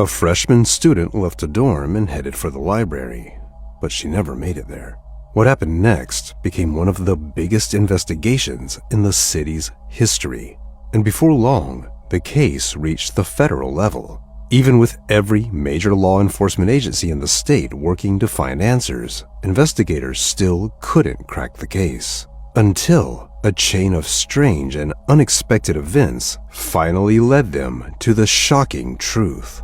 A freshman student left a dorm and headed for the library, but she never made it there. What happened next became one of the biggest investigations in the city's history, and before long, the case reached the federal level. Even with every major law enforcement agency in the state working to find answers, investigators still couldn't crack the case. Until a chain of strange and unexpected events finally led them to the shocking truth.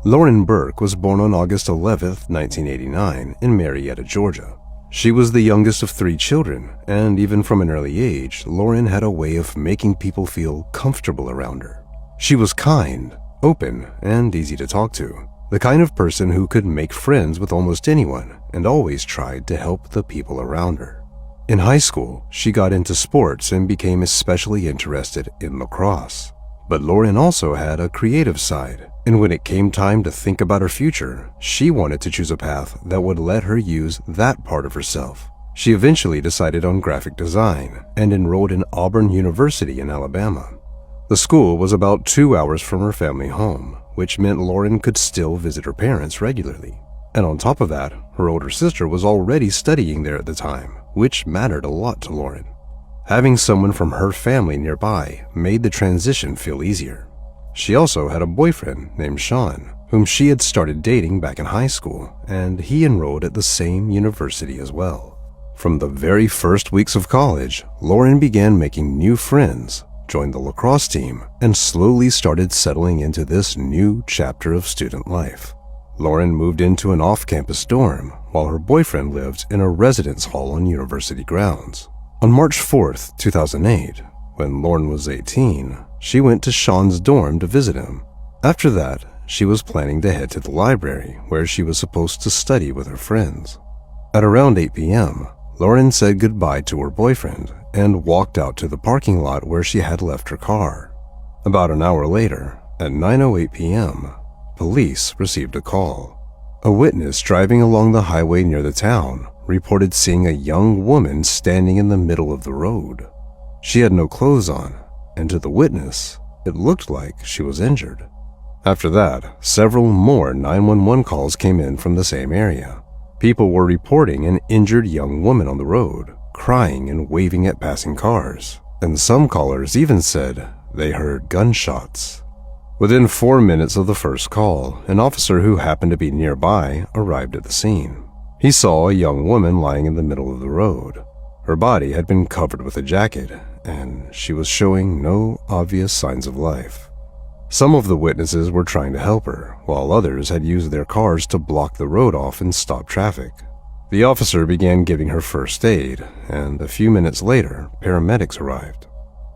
Lauren Burk was born on August 11, 1989, in Marietta, Georgia. She was the youngest of 3 children, and even from an early age, Lauren had a way of making people feel comfortable around her. She was kind, open, and easy to talk to, the kind of person who could make friends with almost anyone and always tried to help the people around her. In high school, she got into sports and became especially interested in lacrosse. But Lauren also had a creative side, and when it came time to think about her future, she wanted to choose a path that would let her use that part of herself. She eventually decided on graphic design and enrolled in Auburn University in Alabama. The school was about 2 hours from her family home, which meant Lauren could still visit her parents regularly. And on top of that, her older sister was already studying there at the time, which mattered a lot to Lauren. Having someone from her family nearby made the transition feel easier. She also had a boyfriend named Sean, whom she had started dating back in high school, and he enrolled at the same university as well. From the very first weeks of college, Lauren began making new friends, joined the lacrosse team, and slowly started settling into this new chapter of student life. Lauren moved into an off-campus dorm, while her boyfriend lived in a residence hall on university grounds. On March 4th, 2008, when Lauren was 18, she went to Sean's dorm to visit him. After that, she was planning to head to the library, where she was supposed to study with her friends. At around 8 p.m., Lauren said goodbye to her boyfriend and walked out to the parking lot where she had left her car. About an hour later, at 9:08 p.m., police received a call. A witness driving along the highway near the town reported seeing a young woman standing in the middle of the road. She had no clothes on, and to the witness, it looked like she was injured. After that, several more 911 calls came in from the same area. People were reporting an injured young woman on the road, crying and waving at passing cars, and some callers even said they heard gunshots. Within 4 minutes of the first call, an officer who happened to be nearby arrived at the scene. He saw a young woman lying in the middle of the road. Her body had been covered with a jacket, and she was showing no obvious signs of life. Some of the witnesses were trying to help her, while others had used their cars to block the road off and stop traffic. The officer began giving her first aid, and a few minutes later, paramedics arrived.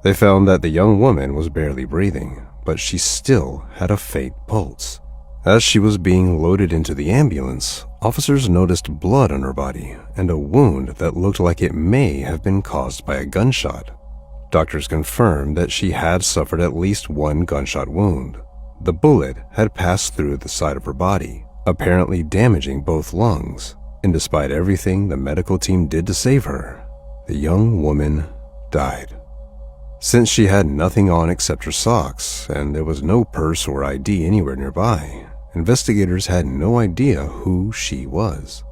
They found that the young woman was barely breathing, but she still had a faint pulse. As she was being loaded into the ambulance, officers noticed blood on her body and a wound that looked like it may have been caused by a gunshot. Doctors confirmed that she had suffered at least one gunshot wound. The bullet had passed through the side of her body, apparently damaging both lungs, and despite everything the medical team did to save her, the young woman died. Since she had nothing on except her socks, and there was no purse or ID anywhere nearby, investigators had no idea who she was.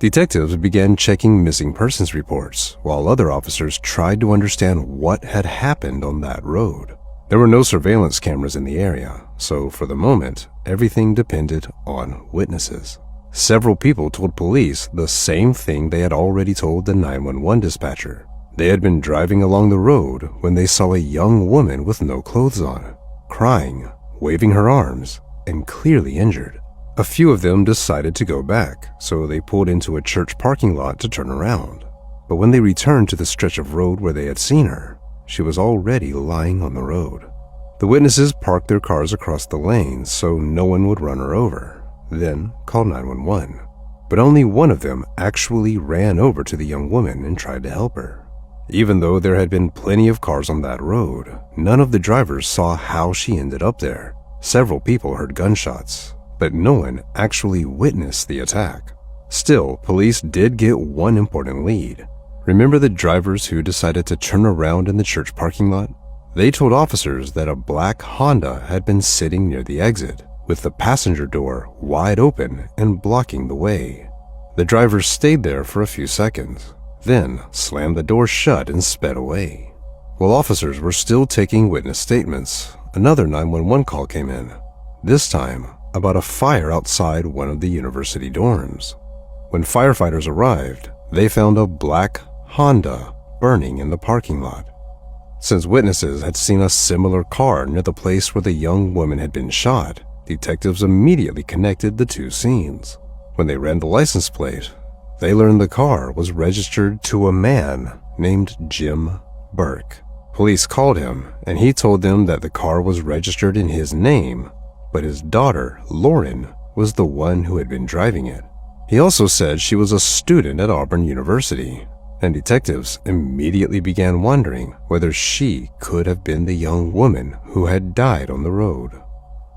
Detectives began checking missing persons reports, while other officers tried to understand what had happened on that road. There were no surveillance cameras in the area, so for the moment, everything depended on witnesses. Several people told police the same thing they had already told the 911 dispatcher. They had been driving along the road when they saw a young woman with no clothes on, crying, waving her arms, and clearly injured. A few of them decided to go back, so they pulled into a church parking lot to turn around. But when they returned to the stretch of road where they had seen her, she was already lying on the road. The witnesses parked their cars across the lanes so no one would run her over, then called 911. But only one of them actually ran over to the young woman and tried to help her. Even though there had been plenty of cars on that road, none of the drivers saw how she ended up there. Several people heard gunshots, but no one actually witnessed the attack. Still, police did get one important lead. Remember the drivers who decided to turn around in the church parking lot? They told officers that a black Honda had been sitting near the exit, with the passenger door wide open and blocking the way. The drivers stayed there for a few seconds, then slammed the door shut and sped away. While officers were still taking witness statements, another 911 call came in, this time about a fire outside one of the university dorms. When firefighters arrived, they found a black Honda burning in the parking lot. Since witnesses had seen a similar car near the place where the young woman had been shot, detectives immediately connected the two scenes. When they ran the license plate, they learned the car was registered to a man named Jim Burk. Police called him, and he told them that the car was registered in his name, but his daughter, Lauren, was the one who had been driving it. He also said she was a student at Auburn University, and detectives immediately began wondering whether she could have been the young woman who had died on the road.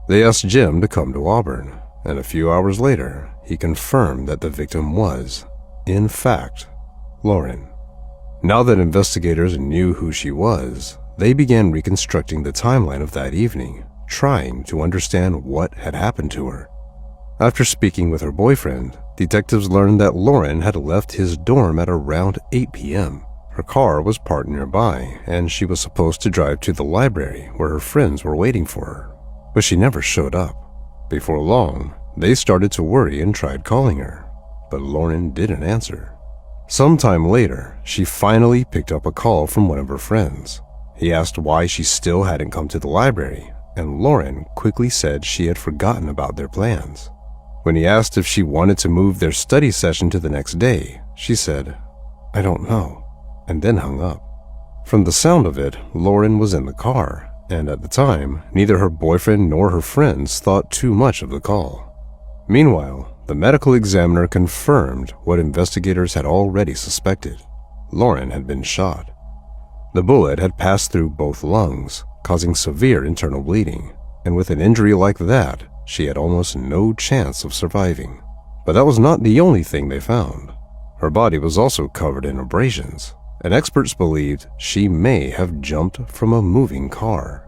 They asked Jim to come to Auburn, and a few hours later, he confirmed that the victim was, in fact, Lauren. Now that investigators knew who she was, they began reconstructing the timeline of that evening, trying to understand what had happened to her. After speaking with her boyfriend, detectives learned that Lauren had left his dorm at around 8 p.m. Her car was parked nearby, and she was supposed to drive to the library where her friends were waiting for her, but she never showed up. Before long, they started to worry and tried calling her, but Lauren didn't answer. Sometime later, she finally picked up a call from one of her friends. He asked why she still hadn't come to the library, and Lauren quickly said she had forgotten about their plans. When he asked if she wanted to move their study session to the next day, she said, "I don't know," and then hung up. From the sound of it, Lauren was in the car, and at the time, neither her boyfriend nor her friends thought too much of the call. Meanwhile, the medical examiner confirmed what investigators had already suspected. Lauren had been shot. The bullet had passed through both lungs, causing severe internal bleeding, and with an injury like that, she had almost no chance of surviving. But that was not the only thing they found. Her body was also covered in abrasions, and experts believed she may have jumped from a moving car.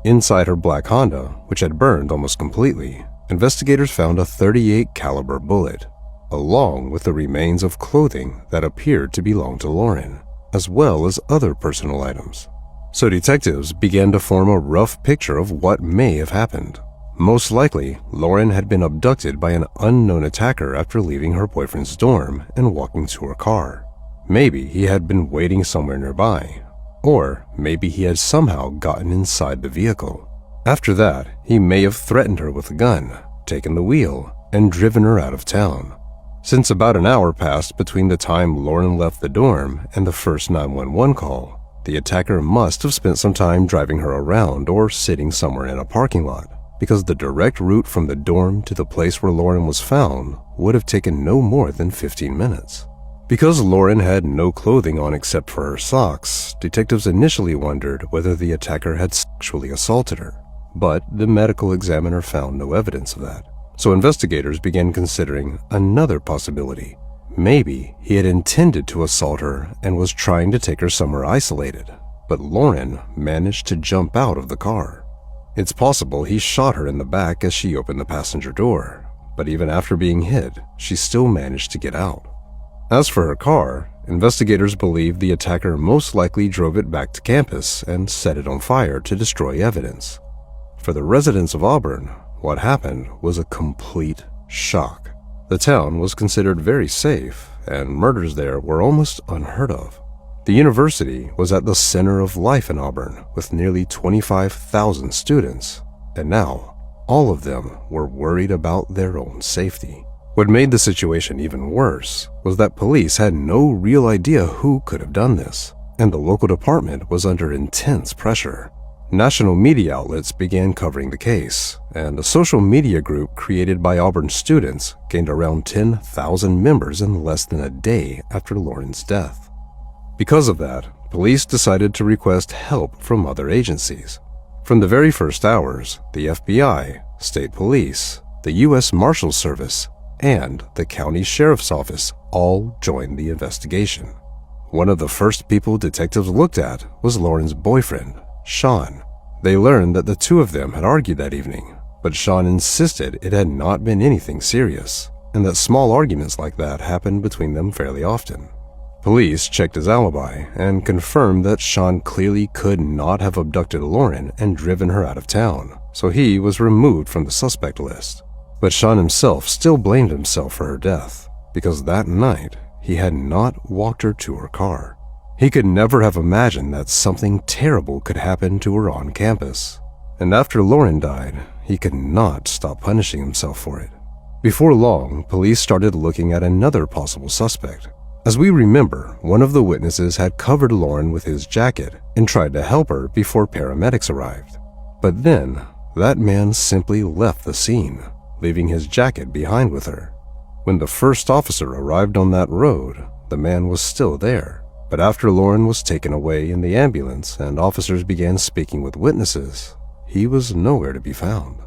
Inside her black Honda, which had burned almost completely, investigators found a .38 caliber bullet, along with the remains of clothing that appeared to belong to Lauren, as well as other personal items. So detectives began to form a rough picture of what may have happened. Most likely, Lauren had been abducted by an unknown attacker after leaving her boyfriend's dorm and walking to her car. Maybe he had been waiting somewhere nearby, or maybe he had somehow gotten inside the vehicle. After that, he may have threatened her with a gun, taken the wheel, and driven her out of town. Since about an hour passed between the time Lauren left the dorm and the first 911 call, the attacker must have spent some time driving her around or sitting somewhere in a parking lot, because the direct route from the dorm to the place where Lauren was found would have taken no more than 15 minutes. Because Lauren had no clothing on except for her socks, detectives initially wondered whether the attacker had sexually assaulted her. But the medical examiner found no evidence of that. So investigators began considering another possibility. Maybe he had intended to assault her and was trying to take her somewhere isolated, but Lauren managed to jump out of the car. It's possible he shot her in the back as she opened the passenger door, but even after being hit, she still managed to get out. As for her car, investigators believe the attacker most likely drove it back to campus and set it on fire to destroy evidence. For the residents of Auburn, what happened was a complete shock. The town was considered very safe, and murders there were almost unheard of. The university was at the center of life in Auburn, with nearly 25,000 students, and now all of them were worried about their own safety. What made the situation even worse was that police had no real idea who could have done this, and the local department was under intense pressure. National media outlets began covering the case, and a social media group created by Auburn students gained around 10,000 members in less than a day after Lauren's death. Because of that, police decided to request help from other agencies. From the very first hours, the FBI, state police, the U.S. Marshals Service, and the county sheriff's office all joined the investigation. One of the first people detectives looked at was Lauren's boyfriend, Sean. They learned that the two of them had argued that evening, but Sean insisted it had not been anything serious, and that small arguments like that happened between them fairly often. Police checked his alibi and confirmed that Sean clearly could not have abducted Lauren and driven her out of town, so he was removed from the suspect list. But Sean himself still blamed himself for her death, because that night he had not walked her to her car. He could never have imagined that something terrible could happen to her on campus. And after Lauren died, he could not stop punishing himself for it. Before long, police started looking at another possible suspect. As we remember, one of the witnesses had covered Lauren with his jacket and tried to help her before paramedics arrived. But then, that man simply left the scene, leaving his jacket behind with her. When the first officer arrived on that road, the man was still there. But after Lauren was taken away in the ambulance and officers began speaking with witnesses, he was nowhere to be found.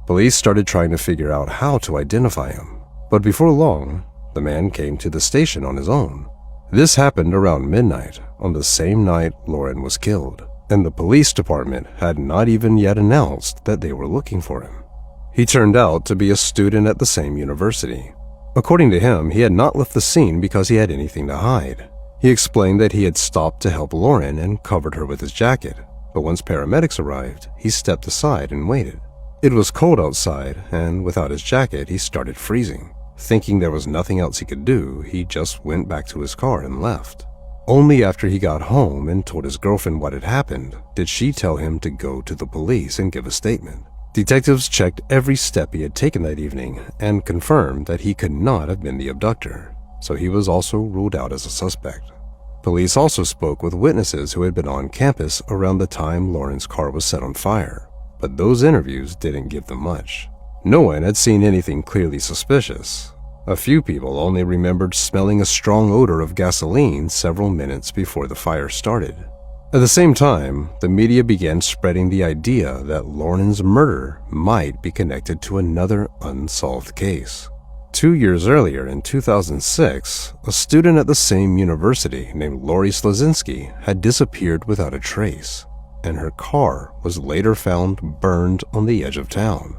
Police started trying to figure out how to identify him, but before long, the man came to the station on his own. This happened around midnight on the same night Lauren was killed, and the police department had not even yet announced that they were looking for him. He turned out to be a student at the same university. According to him, he had not left the scene because he had anything to hide. He explained that he had stopped to help Lauren and covered her with his jacket, but once paramedics arrived, he stepped aside and waited. It was cold outside, and without his jacket, he started freezing. Thinking there was nothing else he could do, he just went back to his car and left. Only after he got home and told his girlfriend what had happened did she tell him to go to the police and give a statement. Detectives checked every step he had taken that evening and confirmed that he could not have been the abductor, so he was also ruled out as a suspect. Police also spoke with witnesses who had been on campus around the time Lauren's car was set on fire, but those interviews didn't give them much. No one had seen anything clearly suspicious. A few people only remembered smelling a strong odor of gasoline several minutes before the fire started. At the same time, the media began spreading the idea that Lauren's murder might be connected to another unsolved case. 2 years earlier, in 2006, a student at the same university named Lori Slazinski had disappeared without a trace, and her car was later found burned on the edge of town.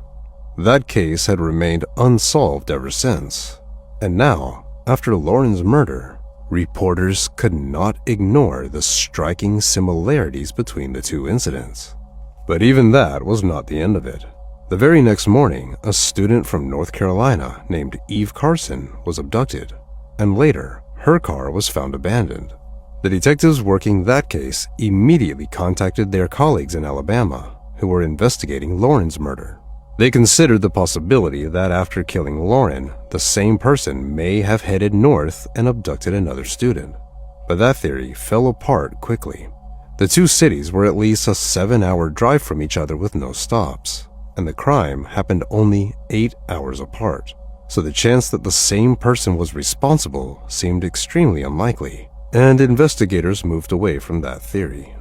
That case had remained unsolved ever since, and now, after Lauren's murder, reporters could not ignore the striking similarities between the two incidents. But even that was not the end of it. The very next morning, a student from North Carolina named Eve Carson was abducted, and later, her car was found abandoned. The detectives working that case immediately contacted their colleagues in Alabama, who were investigating Lauren's murder. They considered the possibility that after killing Lauren, the same person may have headed north and abducted another student. But that theory fell apart quickly. The two cities were at least a 7-hour drive from each other with no stops, and the crime happened only 8 hours apart. So the chance that the same person was responsible seemed extremely unlikely, and investigators moved away from that theory.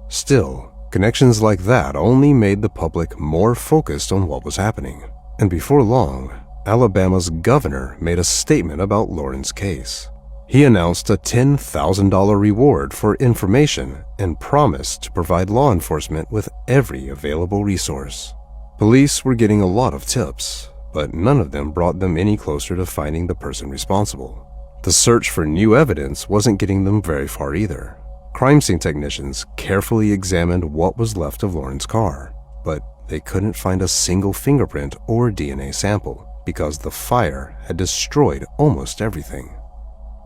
Still, connections like that only made the public more focused on what was happening, and before long, Alabama's governor made a statement about Lauren's case. He announced a $10,000 reward for information and promised to provide law enforcement with every available resource. Police were getting a lot of tips, but none of them brought them any closer to finding the person responsible. The search for new evidence wasn't getting them very far either. Crime scene technicians carefully examined what was left of Lauren's car, but they couldn't find a single fingerprint or DNA sample because the fire had destroyed almost everything.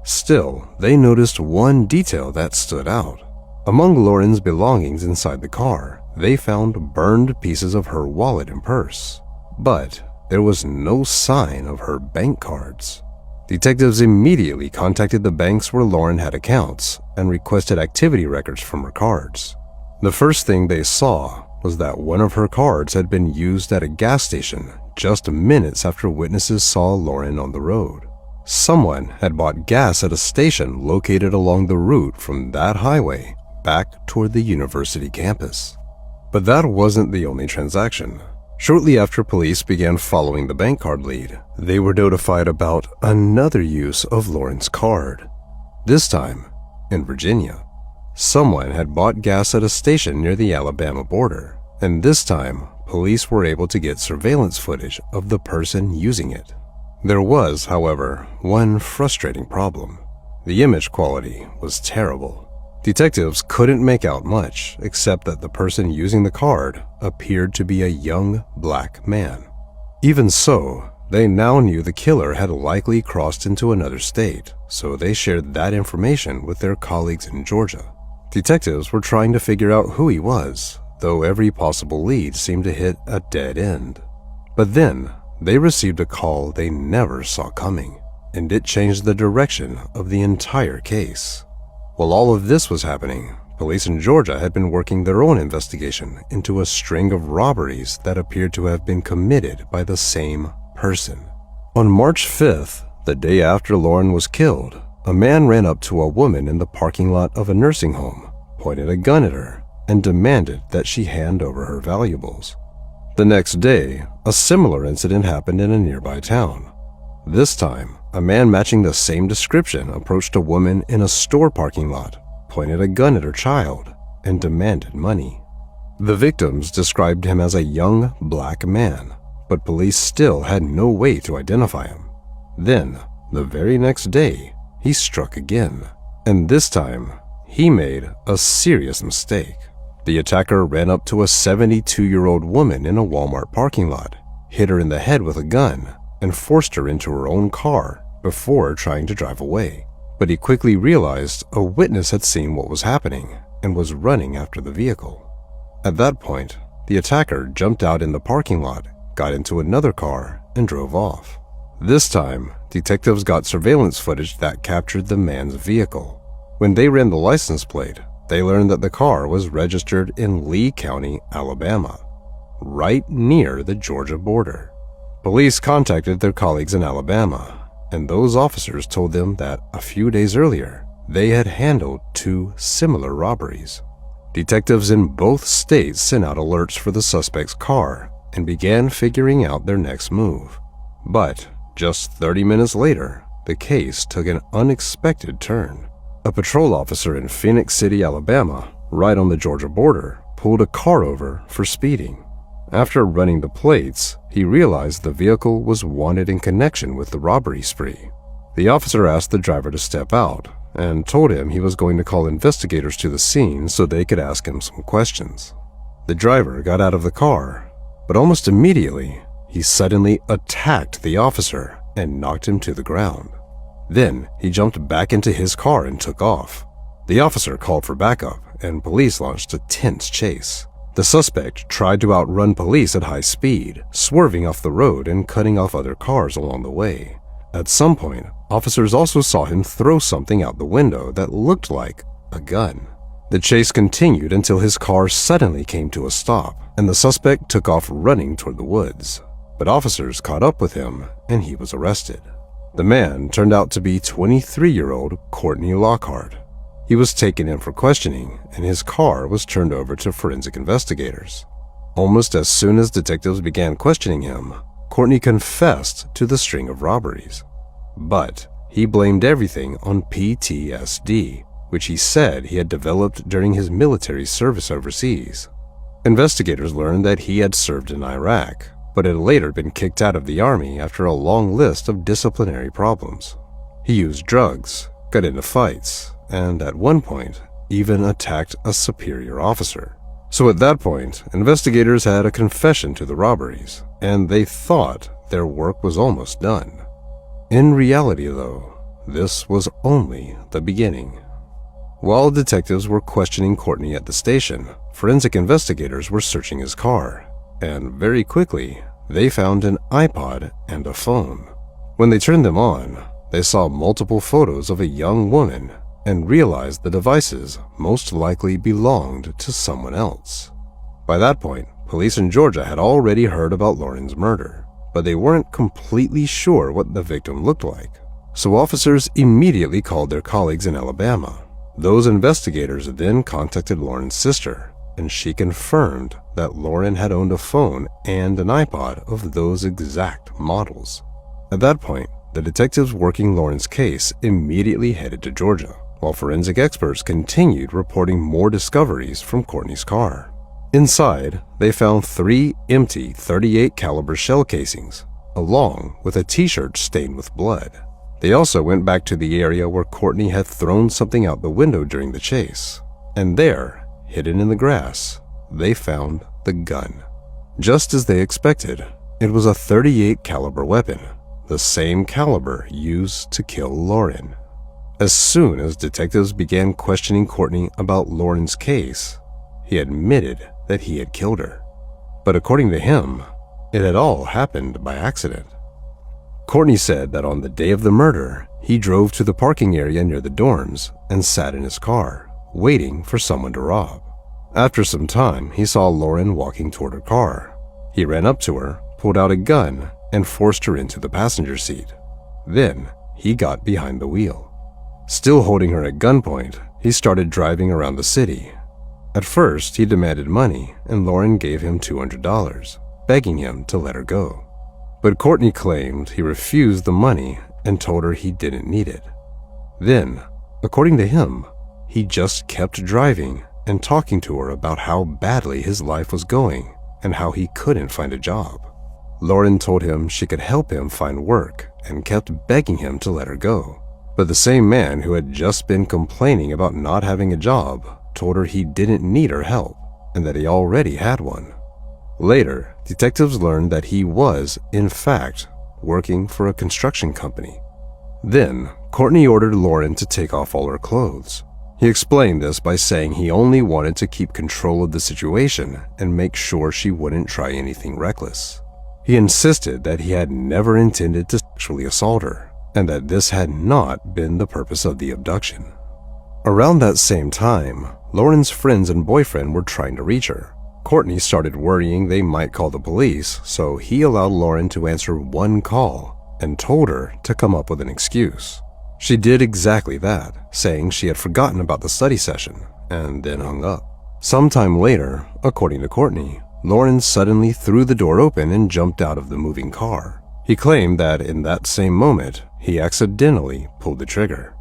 Still, they noticed one detail that stood out. Among Lauren's belongings inside the car, they found burned pieces of her wallet and purse, but there was no sign of her bank cards. Detectives immediately contacted the banks where Lauren had accounts and requested activity records from her cards. The first thing they saw was that one of her cards had been used at a gas station just minutes after witnesses saw Lauren on the road. Someone had bought gas at a station located along the route from that highway back toward the university campus. But that wasn't the only transaction. Shortly after police began following the bank card lead, they were notified about another use of Lauren's card. This time, in Virginia. Someone had bought gas at a station near the Alabama border, and this time, police were able to get surveillance footage of the person using it. There was, however, one frustrating problem. The image quality was terrible. Detectives couldn't make out much, except that the person using the card appeared to be a young black man. Even so, they now knew the killer had likely crossed into another state, so they shared that information with their colleagues in Georgia. Detectives were trying to figure out who he was, though every possible lead seemed to hit a dead end. But then, they received a call they never saw coming, and it changed the direction of the entire case. While all of this was happening, police in Georgia had been working their own investigation into a string of robberies that appeared to have been committed by the same person. On March 5th, the day after Lauren was killed, a man ran up to a woman in the parking lot of a nursing home, pointed a gun at her, and demanded that she hand over her valuables. The next day, a similar incident happened in a nearby town. This time, a man matching the same description approached a woman in a store parking lot, pointed a gun at her child, and demanded money. The victims described him as a young black man, but police still had no way to identify him. Then, the very next day, he struck again, and this time, he made a serious mistake. The attacker ran up to a 72-year-old woman in a Walmart parking lot, hit her in the head with a gun, and forced her into her own car before trying to drive away. But he quickly realized a witness had seen what was happening and was running after the vehicle. At that point, the attacker jumped out in the parking lot, got into another car, and drove off. This time, detectives got surveillance footage that captured the man's vehicle. When they ran the license plate, they learned that the car was registered in Lee County, Alabama, right near the Georgia border. Police contacted their colleagues in Alabama, and those officers told them that a few days earlier, they had handled 2 similar robberies. Detectives in both states sent out alerts for the suspect's car and began figuring out their next move. But just 30 minutes later, the case took an unexpected turn. A patrol officer in Phoenix City, Alabama, right on the Georgia border, pulled a car over for speeding. After running the plates, he realized the vehicle was wanted in connection with the robbery spree. The officer asked the driver to step out and told him he was going to call investigators to the scene so they could ask him some questions. The driver got out of the car, but almost immediately, he suddenly attacked the officer and knocked him to the ground. Then he jumped back into his car and took off. The officer called for backup, and police launched a tense chase. The suspect tried to outrun police at high speed, swerving off the road and cutting off other cars along the way. At some point, officers also saw him throw something out the window that looked like a gun. The chase continued until his car suddenly came to a stop, and the suspect took off running toward the woods. But officers caught up with him, and he was arrested. The man turned out to be 23-year-old Courtney Lockhart. He was taken in for questioning, and his car was turned over to forensic investigators. Almost as soon as detectives began questioning him, Courtney confessed to the string of robberies. But he blamed everything on PTSD, which he said he had developed during his military service overseas. Investigators learned that he had served in Iraq, but had later been kicked out of the army after a long list of disciplinary problems. He used drugs, got into fights, and at one point, even attacked a superior officer. So at that point, investigators had a confession to the robberies, and they thought their work was almost done. In reality, though, this was only the beginning. While detectives were questioning Courtney at the station, forensic investigators were searching his car, and very quickly, they found an iPod and a phone. When they turned them on, they saw multiple photos of a young woman and realized the devices most likely belonged to someone else. By that point, police in Georgia had already heard about Lauren's murder, but they weren't completely sure what the victim looked like. So officers immediately called their colleagues in Alabama. Those investigators then contacted Lauren's sister, and she confirmed that Lauren had owned a phone and an iPod of those exact models. At that point, the detectives working Lauren's case immediately headed to Georgia, while forensic experts continued reporting more discoveries from Courtney's car. Inside, they found 3 empty .38 caliber shell casings, along with a t-shirt stained with blood. They also went back to the area where Courtney had thrown something out the window during the chase, and there, hidden in the grass, they found the gun. Just as they expected, it was a .38 caliber weapon, the same caliber used to kill Lauren. As soon as detectives began questioning Courtney about Lauren's case, he admitted that he had killed her. But according to him, it had all happened by accident. Courtney said that on the day of the murder, he drove to the parking area near the dorms and sat in his car, waiting for someone to rob. After some time, he saw Lauren walking toward her car. He ran up to her, pulled out a gun, and forced her into the passenger seat. Then, he got behind the wheel. Still holding her at gunpoint, he started driving around the city. At first, he demanded money, and Lauren gave him $200, begging him to let her go. But Courtney claimed he refused the money and told her he didn't need it. Then, according to him, he just kept driving and talking to her about how badly his life was going and how he couldn't find a job. Lauren told him she could help him find work and kept begging him to let her go. But the same man who had just been complaining about not having a job told her he didn't need her help and that he already had one. Later, detectives learned that he was, in fact, working for a construction company. Then, Courtney ordered Lauren to take off all her clothes. He explained this by saying he only wanted to keep control of the situation and make sure she wouldn't try anything reckless. He insisted that he had never intended to sexually assault her, and that this had not been the purpose of the abduction. Around that same time, Lauren's friends and boyfriend were trying to reach her. Courtney started worrying they might call the police, so he allowed Lauren to answer one call and told her to come up with an excuse. She did exactly that, saying she had forgotten about the study session, and then hung up. Sometime later, according to Courtney, Lauren suddenly threw the door open and jumped out of the moving car. He claimed that in that same moment, he accidentally pulled the trigger.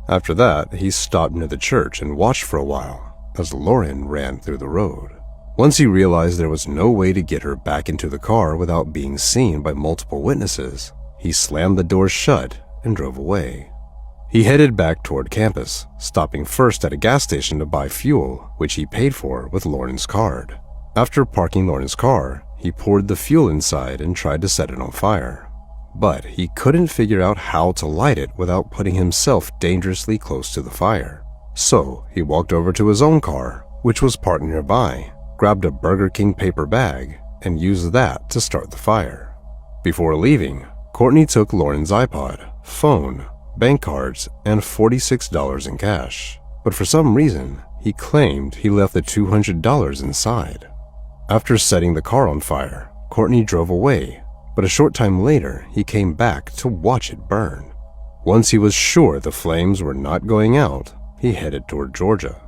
After that, he stopped near the church and watched for a while as Lauren ran through the road. Once he realized there was no way to get her back into the car without being seen by multiple witnesses, he slammed the door shut and drove away. He headed back toward campus, stopping first at a gas station to buy fuel, which he paid for with Lauren's card. After parking Lauren's car, he poured the fuel inside and tried to set it on fire. But he couldn't figure out how to light it without putting himself dangerously close to the fire. So he walked over to his own car, which was parked nearby, grabbed a Burger King paper bag, and used that to start the fire. Before leaving, Courtney took Lauren's iPod, phone, bank cards, and $46 in cash. But for some reason, he claimed he left the $200 inside. After setting the car on fire, Courtney drove away, but a short time later, he came back to watch it burn. Once he was sure the flames were not going out, he headed toward Georgia.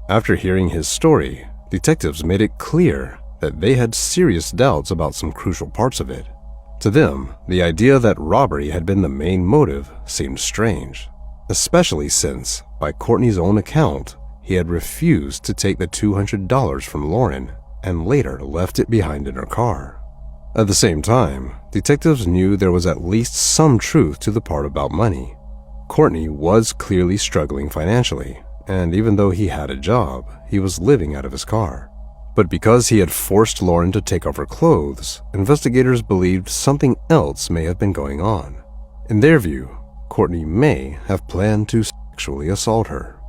After hearing his story, detectives made it clear that they had serious doubts about some crucial parts of it. To them, the idea that robbery had been the main motive seemed strange, especially since, by Courtney's own account, he had refused to take the $200 from Lauren and later left it behind in her car. At the same time, detectives knew there was at least some truth to the part about money. Courtney was clearly struggling financially, and even though he had a job, he was living out of his car. But because he had forced Lauren to take off her clothes, investigators believed something else may have been going on. In their view, Courtney may have planned to sexually assault her.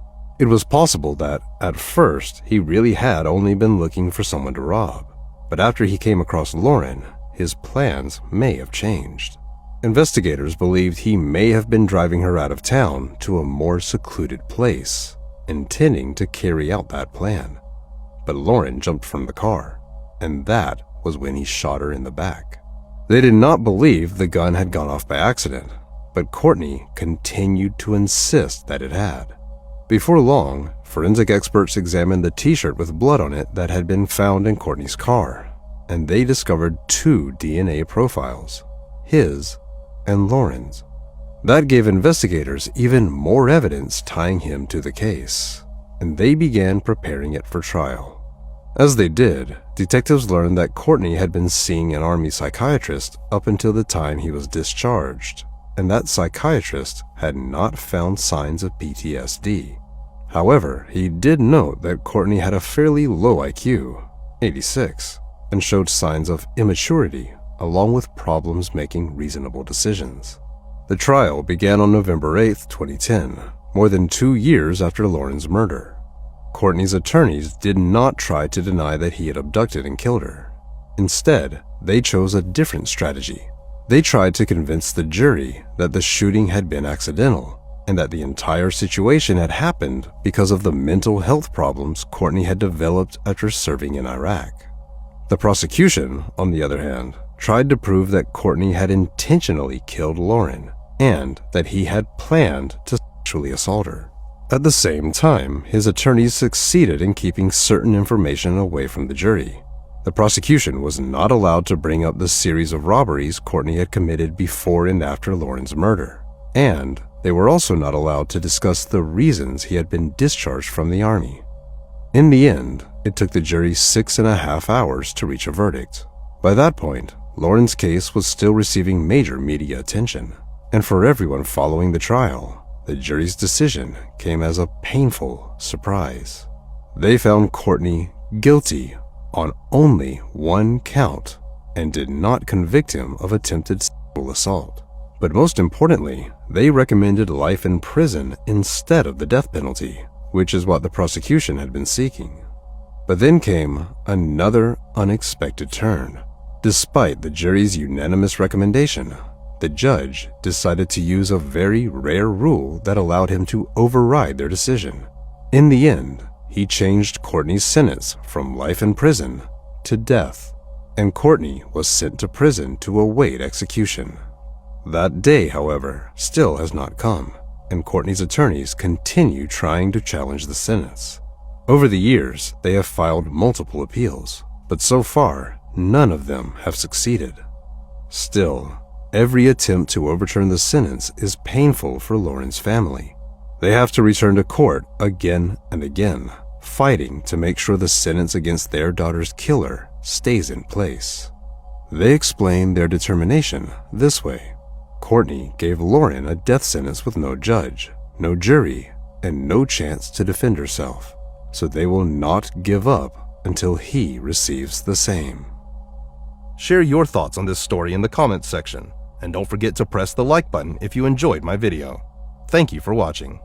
It was possible that, at first, he really had only been looking for someone to rob. But after he came across Lauren, his plans may have changed. Investigators believed he may have been driving her out of town to a more secluded place, intending to carry out that plan. But Lauren jumped from the car, and that was when he shot her in the back. They did not believe the gun had gone off by accident, but Courtney continued to insist that it had. Before long, forensic experts examined the t-shirt with blood on it that had been found in Courtney's car, and they discovered 2 DNA profiles, his and Lauren's. That gave investigators even more evidence tying him to the case, and they began preparing it for trial. As they did, detectives learned that Courtney had been seeing an Army psychiatrist up until the time he was discharged, and that psychiatrist had not found signs of PTSD. However, he did note that Courtney had a fairly low IQ, 86, and showed signs of immaturity, along with problems making reasonable decisions. The trial began on November 8, 2010, more than 2 years after Lauren's murder. Courtney's attorneys did not try to deny that he had abducted and killed her. Instead, they chose a different strategy. They tried to convince the jury that the shooting had been accidental and that the entire situation had happened because of the mental health problems Courtney had developed after serving in Iraq. The prosecution, on the other hand, tried to prove that Courtney had intentionally killed Lauren and that he had planned to sexually assault her. At the same time, his attorneys succeeded in keeping certain information away from the jury. The prosecution was not allowed to bring up the series of robberies Courtney had committed before and after Lauren's murder, and they were also not allowed to discuss the reasons he had been discharged from the Army. In the end, it took the jury 6.5 hours to reach a verdict. By that point, Lauren's case was still receiving major media attention, and for everyone following the trial, the jury's decision came as a painful surprise. They found Courtney guilty on only 1 count and did not convict him of attempted sexual assault. But most importantly, they recommended life in prison instead of the death penalty, which is what the prosecution had been seeking. But then came another unexpected turn. Despite the jury's unanimous recommendation, the judge decided to use a very rare rule that allowed him to override their decision. In the end, he changed Courtney's sentence from life in prison to death, and Courtney was sent to prison to await execution. That day, however, still has not come, and Courtney's attorneys continue trying to challenge the sentence. Over the years, they have filed multiple appeals, but so far, none of them have succeeded. Still, every attempt to overturn the sentence is painful for Lauren's family. They have to return to court again and again, fighting to make sure the sentence against their daughter's killer stays in place. They explain their determination this way. Courtney gave Lauren a death sentence with no judge, no jury, and no chance to defend herself, so they will not give up until he receives the same. Share your thoughts on this story in the comments section, and don't forget to press the like button if you enjoyed my video. Thank you for watching.